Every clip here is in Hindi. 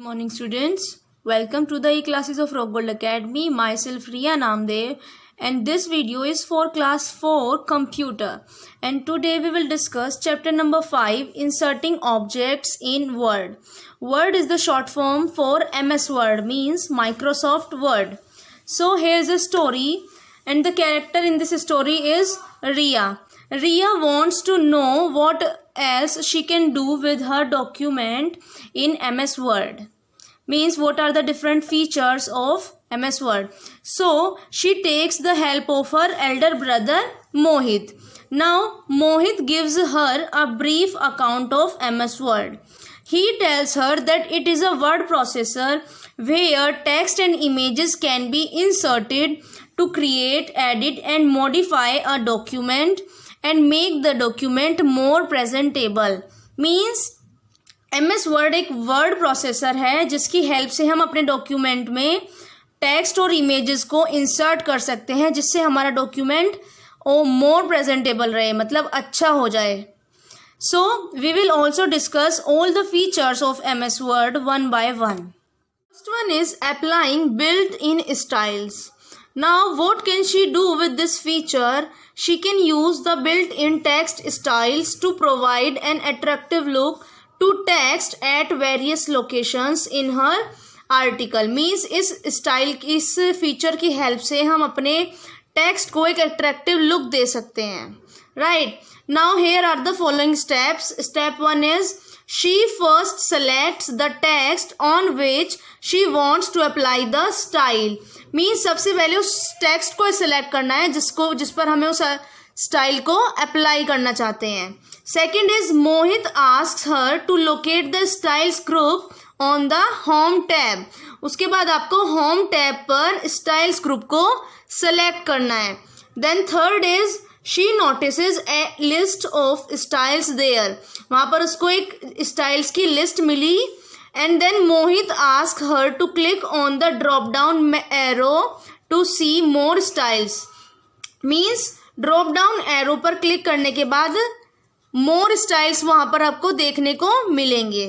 Good morning, students. Welcome to the e-classes of Rock Gold Academy. Myself Riya Namdev, and this video is for class 4 computer. And today we will discuss chapter number 5, inserting objects in Word. Word is the short form for MS Word, means Microsoft Word. So here's a story, and the character in this story is Riya. Riya wants to know what else she can do with her document in MS Word. Means what are the different features of MS Word. So she takes the help of her elder brother Mohit. Now Mohit gives her a brief account of MS Word. He tells her that it is a word processor where text and images can be inserted to create, edit and modify a document and make the document more presentable. Means MS Word एक वर्ड प्रोसेसर है जिसकी हेल्प से हम अपने डॉक्यूमेंट में टेक्स्ट और इमेजेस को इंसर्ट कर सकते हैं, जिससे हमारा डॉक्यूमेंट मोर प्रेजेंटेबल रहे, मतलब अच्छा हो जाए. So we will also discuss all the features of MS Word one by one. First one is applying built in styles. Now what can she do with this feature? She can use the built-in text styles to provide an attractive look to text at various locations in her article. Means इस स्टाइल इस फीचर की हेल्प से हम अपने टेक्स्ट को एक अट्रैक्टिव लुक दे सकते हैं. Right. Now here are the following steps. Step 1 is she first selects the text on which she wants to apply the style. Means सबसे पहले उस टेक्स्ट को सिलेक्ट करना है जिस पर हमें उस स्टाइल को अप्लाई करना चाहते हैं. Second is Mohit asks her to locate the styles group on the home tab. उसके बाद आपको होम टैब पर स्टाइल्स ग्रुप को सेलेक्ट करना है. Then third is she notices a list of styles there. वहाँ पर उसको एक स्टाइल्स की लिस्ट मिली. And then Mohit asked her to click on the drop down arrow to see more styles. Means drop down arrow पर क्लिक करने के बाद more styles वहाँ पर आपको देखने को मिलेंगे.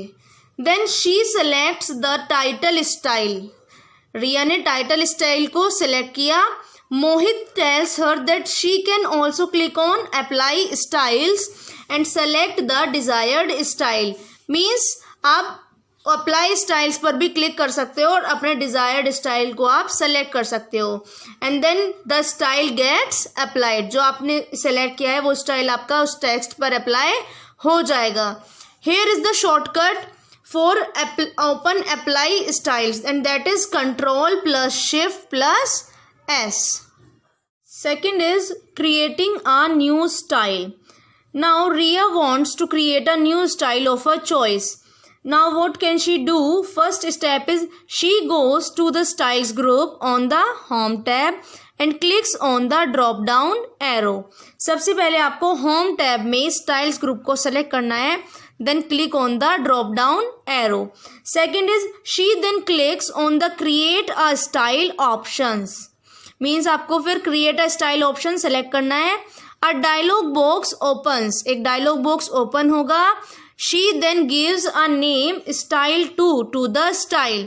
Then she selects the title style. रिया ने title style को select किया. Mohit tells her that she can also click on apply styles and select the desired style. Means आप अप्लाई स्टाइल्स पर भी क्लिक कर सकते हो और अपने डिजायर्ड स्टाइल को आप सेलेक्ट कर सकते हो. And then the style gets applied. जो आपने सेलेक्ट किया है वो स्टाइल आपका उस टेक्स्ट पर अप्लाई हो जाएगा. Here is the shortcut for open apply styles and that is control plus shift plus S. Second is creating a new style. Now Riya wants to create a new style of a choice. Now what can she do? First step is she goes to the styles group on the home tab and clicks on the drop down arrow. सबसे पहले आपको home tab में styles group को select करना है. Then click on the drop down arrow. Second is she then clicks on the create a style options. Means आपको फिर create a style option select करना है. A dialog box opens. एक dialog box open होगा. She then gives a name style to the style.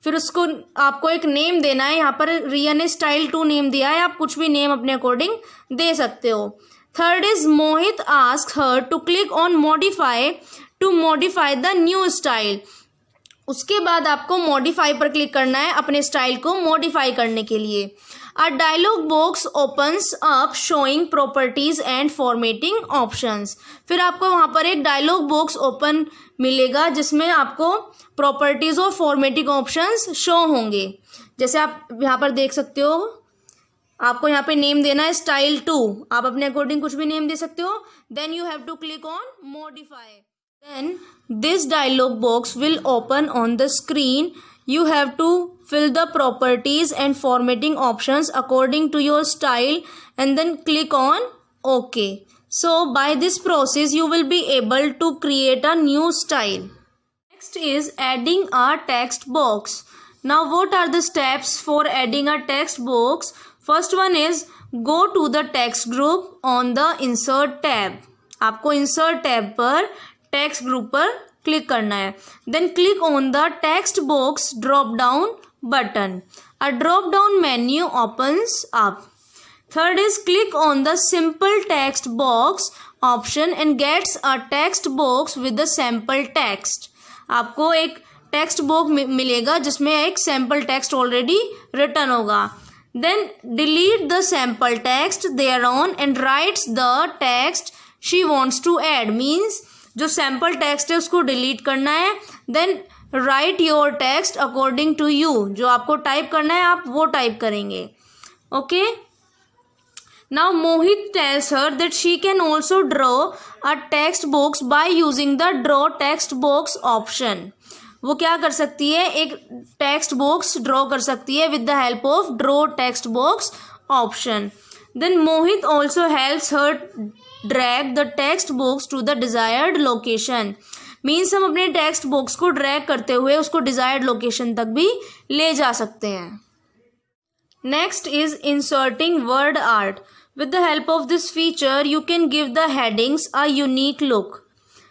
फिर उसको आपको एक नेम देना है. यहाँ पर रिया ने style 2 नेम दिया है, आप कुछ भी नेम अपने अकॉर्डिंग दे सकते हो. Third is Mohit ask her to click on modify to modify the new style. उसके बाद आपको मॉडिफाई पर क्लिक करना है अपने स्टाइल को मॉडिफाई करने के लिए. A dialog box opens up showing properties and formatting options. फिर आपको वहाँ पर एक डायलॉग बॉक्स ओपन मिलेगा जिसमें आपको प्रॉपर्टीज और फॉर्मेटिंग ऑप्शंस शो होंगे. जैसे आप यहाँ पर देख सकते हो, आपको यहाँ पे नेम देना है स्टाइल 2. आप अपने अकॉर्डिंग कुछ भी नेम दे सकते हो. Then you have to click on modify. Then this dialog box will open on the screen. You have to fill the properties and formatting options according to your style and then click on OK. So by this process you will be able to create a new style. Next is adding a text box. Now what are the steps for adding a text box? First one is go to the text group on the insert tab. आपको insert tab पर टेक्स्ट ग्रुप पर क्लिक करना है. Then click on the text box drop down button. A drop down menu opens up. Third is click on the simple text box option and gets a text box with the sample text. आपको एक टेक्स्ट बॉक्स मिलेगा जिसमें एक सैम्पल टेक्स्ट ऑलरेडी रिटन होगा. Then delete the sample text thereon and writes the text she wants to add. Means जो सैम्पल टेक्स्ट है उसको डिलीट करना है. Then write your text according to you. जो आपको टाइप करना है आप वो टाइप करेंगे. Okay. Now Mohit tells her that she can also draw a text box by using the draw text box option. वो क्या कर सकती है, एक टेक्स्ट बॉक्स ड्रॉ कर सकती है with the help of draw text box option. Then Mohit also helps her drag the text box to the desired location. Means हम अपने टेक्स्ट बॉक्स को ड्रैग करते हुए उसको डिजायर्ड लोकेशन तक भी ले जा सकते हैं. Next is inserting word art. With the help of this feature, you can give the headings a unique look.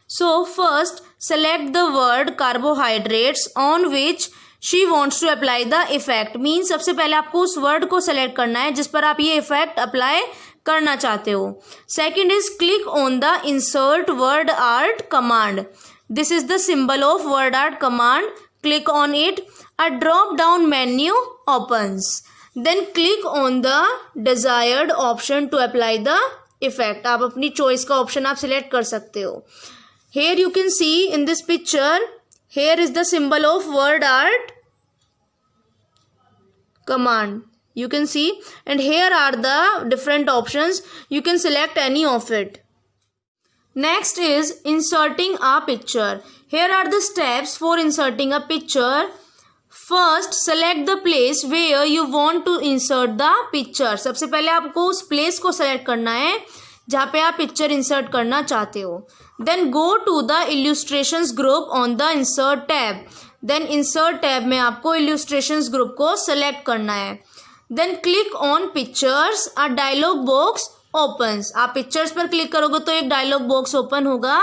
So first, select the word carbohydrates on which she wants to apply the effect. Means सबसे पहले आपको उस word को select करना है जिस पर आप ये effect apply करना चाहते हो. Second is click on the insert word art command. This is the symbol of word art command. Click on it. A drop down menu opens. Then click on the desired option to apply the effect. आप अपनी choice का option आप select कर सकते हो. Here you can see in this picture, here is the symbol of word art command. You can see, and here are the different options. You can select any of it. Next is inserting a picture. Here are the steps for inserting a picture. First select the place where you want to insert the picture. सबसे पहले आपको उस प्लेस को सेलेक्ट करना है जहाँ पे आप पिक्चर इंसर्ट करना चाहते हो. Then go to the illustrations group on the insert tab. Then insert tab में आपको इल्यूस्ट्रेशंस ग्रुप को सेलेक्ट करना है. Then click on pictures. A dialog box opens. आप पिक्चर्स पर क्लिक करोगे तो एक डायलॉग बॉक्स ओपन होगा.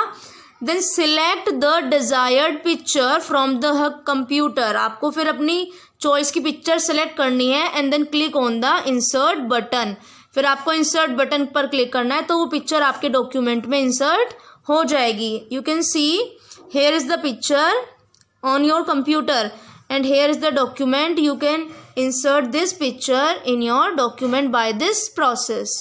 Then select the desired picture from the computer. आपको फिर अपनी चॉइस की पिक्चर सेलेक्ट करनी है and then click on the insert button. फिर आपको इंसर्ट बटन पर क्लिक करना है तो वो पिक्चर आपके डॉक्यूमेंट में इंसर्ट हो जाएगी. You can see here is the picture on your computer and hair is the document. You can insert this picture in your document by this process.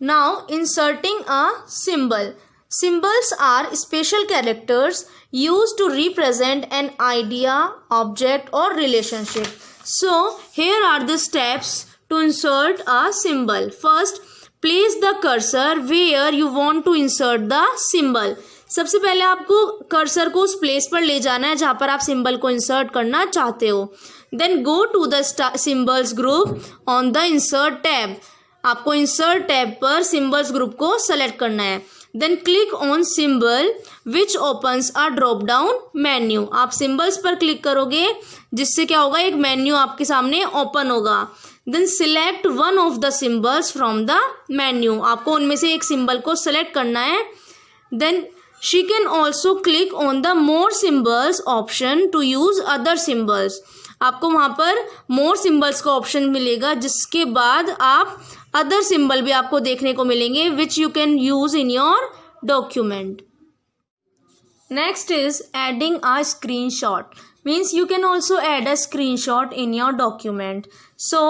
Now inserting a symbol. Symbols are special characters used to represent an idea, object or relationship. So here are the steps to insert a symbol. First, place the cursor where you want to insert the symbol. सबसे पहले आपको कर्सर को उस प्लेस पर ले जाना है जहाँ पर आप सिंबल को इंसर्ट करना चाहते हो. Then go to the symbols group on the insert tab. आपको इंसर्ट टैब पर सिंबल्स ग्रुप को सेलेक्ट करना है. Then click on symbol which opens a drop down menu. आप सिंबल्स पर क्लिक करोगे जिससे क्या होगा, एक मेन्यू आपके सामने ओपन होगा. Then select one of the symbols from the menu. आपको उनमें से एक सिंबल को सेलेक्ट करना है. Then she can also click on the more symbols option to use other symbols. आपको वहाँ पर मोर सिंबल्स का ऑप्शन मिलेगा जिसके बाद आप अदर सिंबल भी आपको देखने को मिलेंगे which you can use in your document. Next is adding a screenshot. Means you can also add a screenshot in your document. So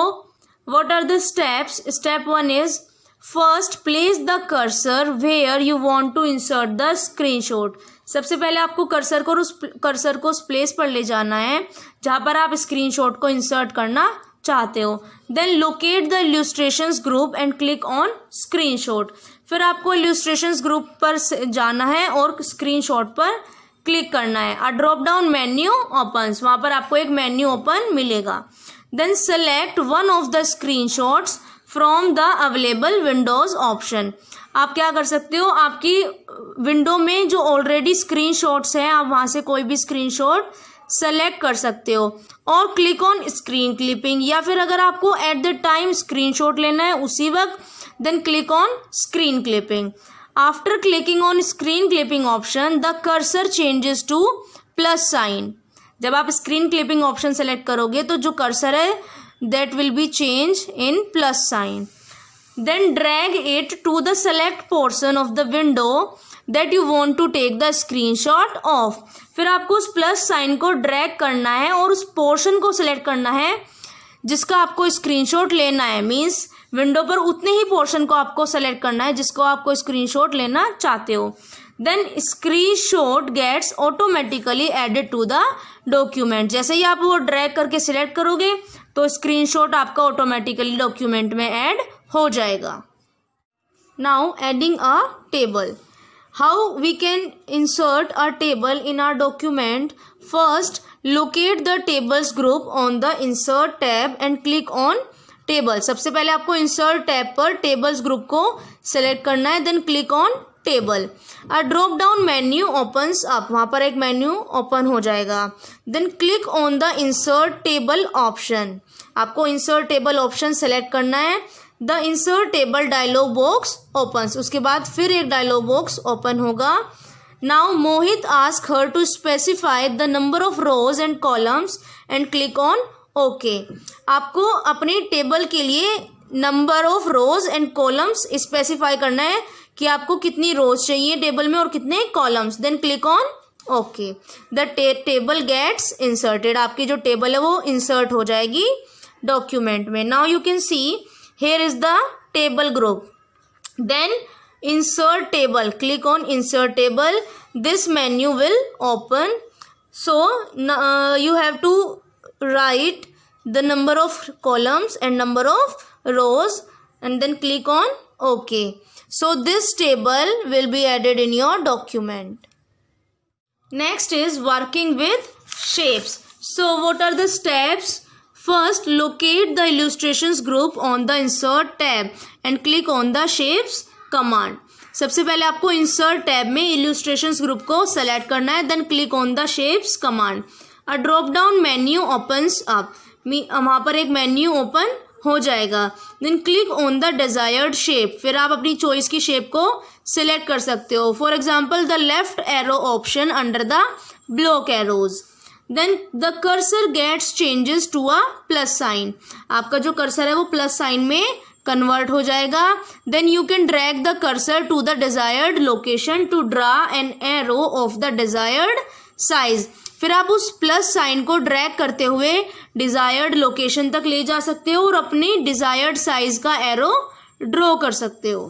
what are the steps? Step 1 is first place the cursor where you want to insert the screenshot. सबसे पहले आपको कर्सर को उस प्लेस पर ले जाना है जहाँ पर आप स्क्रीनशॉट को इंसर्ट करना चाहते हो. Then locate the illustrations group and click on screenshot. फिर आपको इल्यूस्ट्रेशंस ग्रुप पर जाना है और स्क्रीनशॉट पर क्लिक करना है. A drop down menu opens. वहाँ पर आपको एक मेन्यू ओपन मिलेगा. Then select one of the screenshots from the available windows option. आप क्या कर सकते हो, आपकी विंडो में जो ऑलरेडी स्क्रीनशॉट्स हैं आप वहाँ से कोई भी स्क्रीनशॉट सेलेक्ट कर सकते हो और क्लिक ऑन स्क्रीन क्लिपिंग. या फिर अगर आपको एट द टाइम स्क्रीनशॉट लेना है उसी वक्त, then click on screen clipping. After clicking on screen clipping option, the cursor changes to plus sign. जब आप screen clipping option select करोगे तो जो cursor है that will be changed in plus sign. Then drag it to the select portion of the window that you want to take the screenshot of. फिर आपको उस plus sign को drag करना है और उस portion को select करना है जिसका आपको स्क्रीनशॉट लेना है. मीन्स विंडो पर उतने ही पोर्शन को आपको सेलेक्ट करना है जिसको आपको स्क्रीनशॉट लेना चाहते हो. Then screenshot gets automatically added to the document. जैसे ही आप वो ड्रैग करके सिलेक्ट करोगे तो स्क्रीनशॉट आपका ऑटोमेटिकली डॉक्यूमेंट में ऐड हो जाएगा. Now adding a table. How we can insert a table in our document. First locate the tables group on the insert tab and click on table. सबसे पहले आपको insert tab पर tables group को select करना है. then click on table. a drop down menu opens up. वहाँ पर एक menu open हो जाएगा. then click on the insert table option. आपको insert table option select करना है. the insert table dialog box opens. उसके बाद फिर एक dialog box open होगा. Now Mohit asked her to specify the number of rows and columns and click on OK. आपको अपनी टेबल के लिए number of rose and columns specify करना है कि आपको कितनी रोज चाहिए टेबल में और कितने columns. Then click on okay. The table gets inserted. आपकी जो टेबल है वो इंसर्ट हो जाएगी डॉक्यूमेंट में. Now you can see here is the table group. Then insert table. click on insert table. this menu will open. so you have to write the number of columns and number of rows and then click on OK. so this table will be added in your document. next is working with shapes. so what are the steps? first locate the illustrations group on the insert tab and click on the shapes command. सबसे पहले आपको इंसर्ट टैब में इल्यूस्ट्रेशंस ग्रुप को सेलेक्ट करना है. Then click on the shapes command. A drop down menu opens up. वहाँ पर एक मेन्यू ओपन हो जाएगा. Then click on the desired shape. फिर आप अपनी चॉइस की शेप को सिलेक्ट कर सकते हो. For example the left arrow option under the block arrows. Then the cursor gets changes to a plus sign. आपका जो कर्सर है वो प्लस साइन में कन्वर्ट हो जाएगा. Then you can drag the cursor to the desired location to draw an arrow of the desired size. फिर आप उस प्लस साइन को ड्रैग करते हुए डिजायर्ड लोकेशन तक ले जा सकते हो और अपनी डिजायर्ड साइज का एरो ड्रॉ कर सकते हो.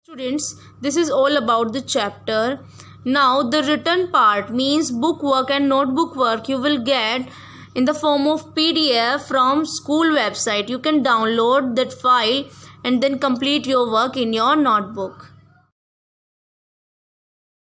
Students, this is all about the chapter. Now the written part means book work and notebook work you will get in the form of PDF from school website. You can download that file and then complete your work in your notebook.